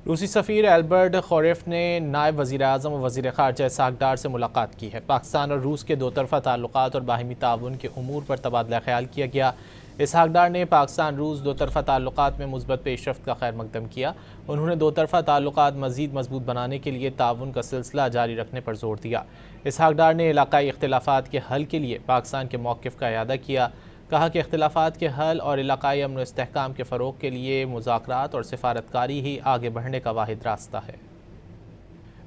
روسی سفیر البرٹ خوریف نے نائب وزیر اعظم و وزیر خارجہ اسحاق ڈار سے ملاقات کی ہے۔ پاکستان اور روس کے دو طرفہ تعلقات اور باہمی تعاون کے امور پر تبادلہ خیال کیا گیا۔ اسحاق ڈار نے پاکستان روس دو طرفہ تعلقات میں مثبت پیش رفت کا خیر مقدم کیا۔ انہوں نے دو طرفہ تعلقات مزید مضبوط بنانے کے لیے تعاون کا سلسلہ جاری رکھنے پر زور دیا۔ اسحاق ڈار نے علاقائی اختلافات کے حل کے لیے پاکستان کے موقف کا اعادہ کیا۔ کہا کہ اختلافات کے حل اور علاقائی امن و استحکام کے فروغ کے لیے مذاکرات اور سفارتکاری ہی آگے بڑھنے کا واحد راستہ ہے۔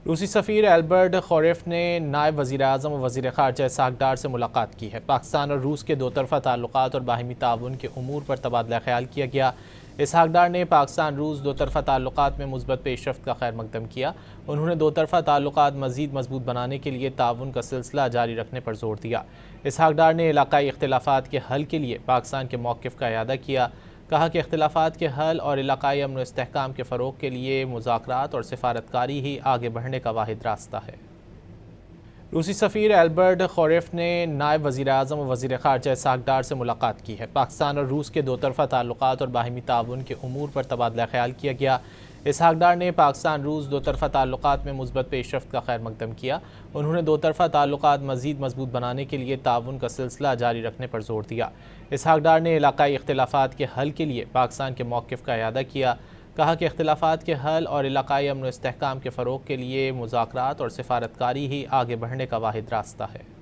روسی سفیر البرٹ خوریف نے نائب وزیر اعظم و وزیر خارجہ اسحاق ڈار سے ملاقات کی ہے۔ پاکستان اور روس کے دو طرفہ تعلقات اور باہمی تعاون کے امور پر تبادلہ خیال کیا گیا۔ اسحاق ڈار نے پاکستان روس دو طرفہ تعلقات میں مثبت پیش رفت کا خیر مقدم کیا۔ انہوں نے دو طرفہ تعلقات مزید مضبوط بنانے کے لیے تعاون کا سلسلہ جاری رکھنے پر زور دیا۔ اسحاق ڈار نے علاقائی اختلافات کے حل کے لیے پاکستان کے موقف کا اعادہ کیا۔ کہا کہ اختلافات کے حل اور علاقائی امن و استحکام کے فروغ کے لیے مذاکرات اور سفارتکاری ہی آگے بڑھنے کا واحد راستہ ہے۔ روسی سفیر البرٹ خوریف نے نائب وزیر اعظم و وزیر خارجہ اسحاق ڈار سے ملاقات کی ہے۔ پاکستان اور روس کے دو طرفہ تعلقات اور باہمی تعاون کے امور پر تبادلہ خیال کیا گیا۔ اسحاق ڈار نے پاکستان روس دو طرفہ تعلقات میں مثبت پیش رفت کا خیر مقدم کیا۔ انہوں نے دو طرفہ تعلقات مزید مضبوط بنانے کے لیے تعاون کا سلسلہ جاری رکھنے پر زور دیا۔ اسحاق ڈار نے علاقائی اختلافات کے حل کے لیے پاکستان کے موقف کا اعادہ کیا۔ کہا کہ اختلافات کے حل اور علاقائی امن و استحکام کے فروغ کے لیے مذاکرات اور سفارتکاری ہی آگے بڑھنے کا واحد راستہ ہے۔